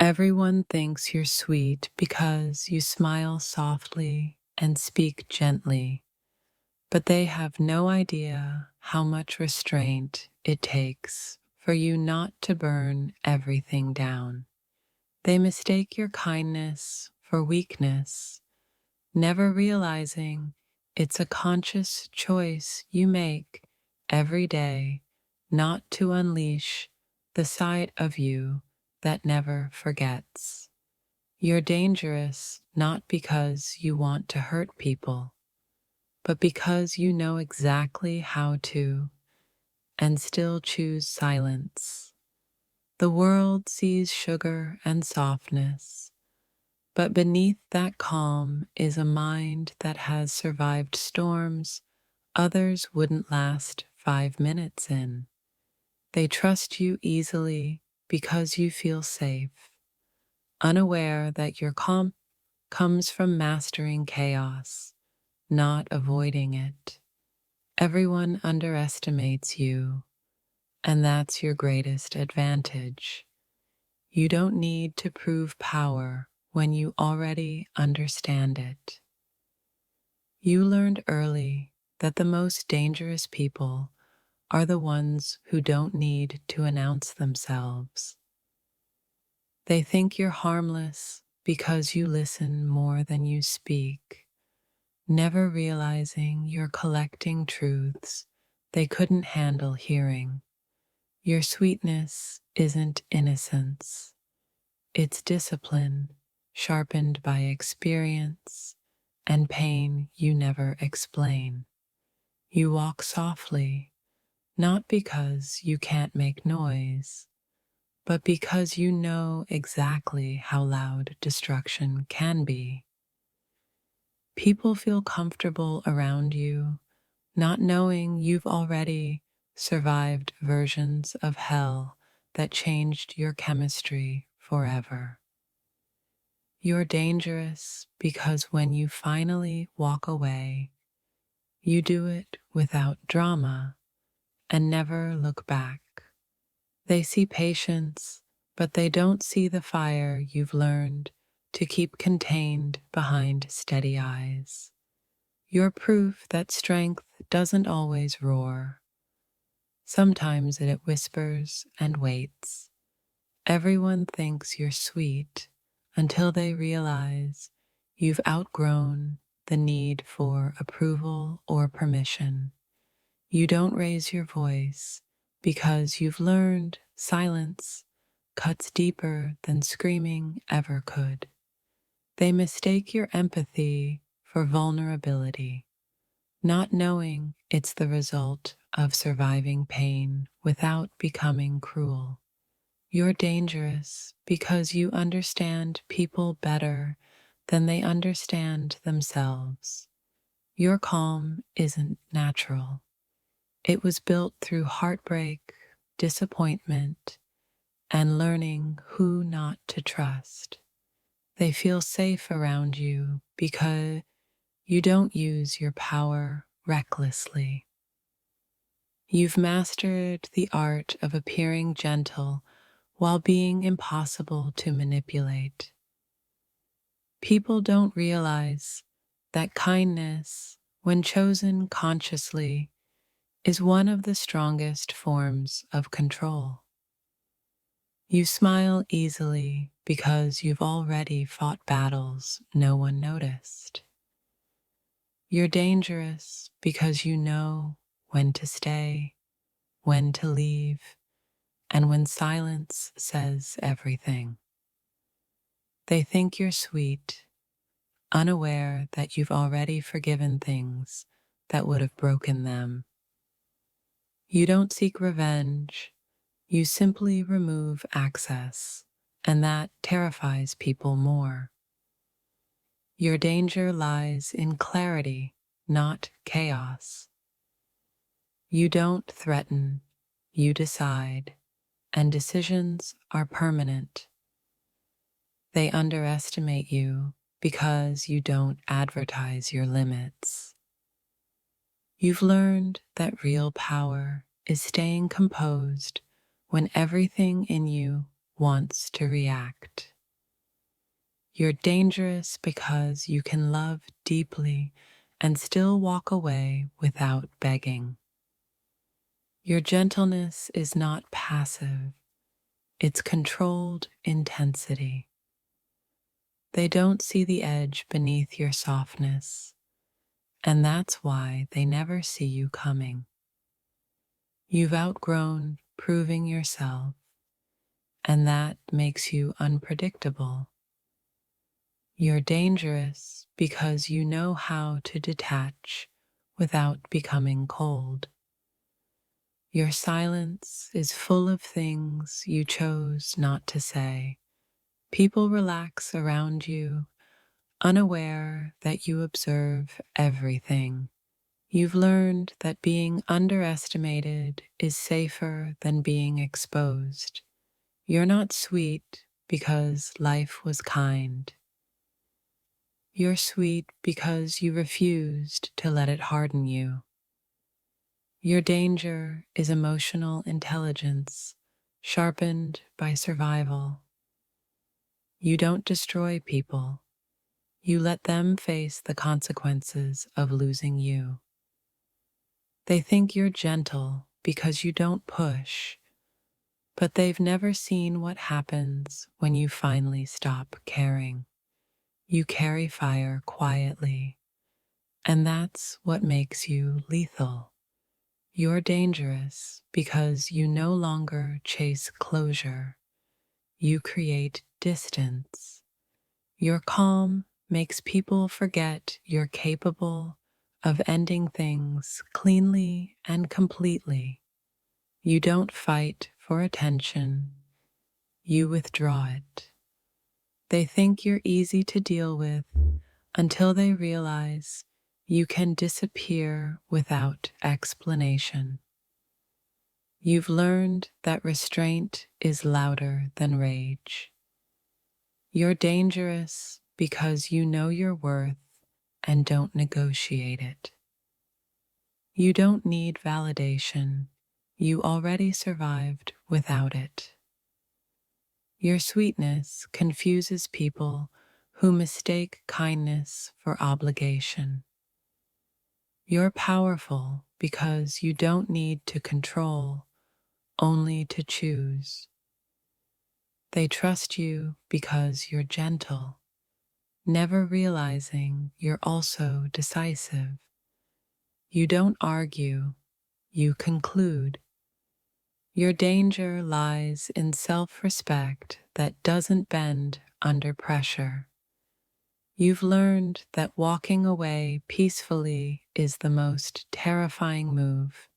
Everyone thinks you're sweet because you smile softly and speak gently, but they have no idea how much restraint it takes for you not to burn everything down. They mistake your kindness for weakness, never realizing it's a conscious choice you make every day not to unleash the side of you that never forgets. You're dangerous not because you want to hurt people, but because you know exactly how to and still choose silence. The world sees sugar and softness, but beneath that calm is a mind that has survived storms others wouldn't last 5 minutes in. They trust you easily because you feel safe, unaware that your calm comes from mastering chaos, not avoiding it. Everyone underestimates you, and that's your greatest advantage. You don't need to prove power when you already understand it. You learned early that the most dangerous people are the ones who don't need to announce themselves. They think you're harmless because you listen more than you speak, never realizing you're collecting truths they couldn't handle hearing. Your sweetness isn't innocence, it's discipline, sharpened by experience and pain you never explain. You walk softly, not because you can't make noise, but because you know exactly how loud destruction can be. People feel comfortable around you, not knowing you've already survived versions of hell that changed your chemistry forever. You're dangerous because when you finally walk away, you do it without drama and never look back. They see patience, but they don't see the fire you've learned to keep contained behind steady eyes. You're proof that strength doesn't always roar. Sometimes it whispers and waits. Everyone thinks you're sweet until they realize you've outgrown the need for approval or permission. You don't raise your voice because you've learned silence cuts deeper than screaming ever could. They mistake your empathy for vulnerability, not knowing it's the result of surviving pain without becoming cruel. You're dangerous because you understand people better than they understand themselves. Your calm isn't natural. It was built through heartbreak, disappointment, and learning who not to trust. They feel safe around you because you don't use your power recklessly. You've mastered the art of appearing gentle while being impossible to manipulate. People don't realize that kindness, when chosen consciously, is one of the strongest forms of control. You smile easily because you've already fought battles no one noticed. You're dangerous because you know when to stay, when to leave, and when silence says everything. They think you're sweet, unaware that you've already forgiven things that would have broken them. You don't seek revenge, you simply remove access, and that terrifies people more. Your danger lies in clarity, not chaos. You don't threaten, you decide, and decisions are permanent. They underestimate you because you don't advertise your limits. You've learned that real power is staying composed when everything in you wants to react. You're dangerous because you can love deeply and still walk away without begging. Your gentleness is not passive, it's controlled intensity. They don't see the edge beneath your softness, and that's why they never see you coming. You've outgrown proving yourself, and that makes you unpredictable. You're dangerous because you know how to detach without becoming cold. Your silence is full of things you chose not to say. People relax around you, unaware that you observe everything. You've learned that being underestimated is safer than being exposed. You're not sweet because life was kind. You're sweet because you refused to let it harden you. Your danger is emotional intelligence, sharpened by survival. You don't destroy people. You let them face the consequences of losing you. They think you're gentle because you don't push, but they've never seen what happens when you finally stop caring. You carry fire quietly, and that's what makes you lethal. You're dangerous because you no longer chase closure. You create distance. Your calm makes people forget you're capable of ending things cleanly and completely. You don't fight for attention, you withdraw it. They think you're easy to deal with until they realize you can disappear without explanation. You've learned that restraint is louder than rage. You're dangerous because you know your worth and don't negotiate it. You don't need validation. You already survived without it. Your sweetness confuses people who mistake kindness for obligation. You're powerful because you don't need to control, only to choose. They trust you because you're gentle, never realizing you're also decisive. You don't argue, you conclude. Your danger lies in self-respect that doesn't bend under pressure. You've learned that walking away peacefully is the most terrifying move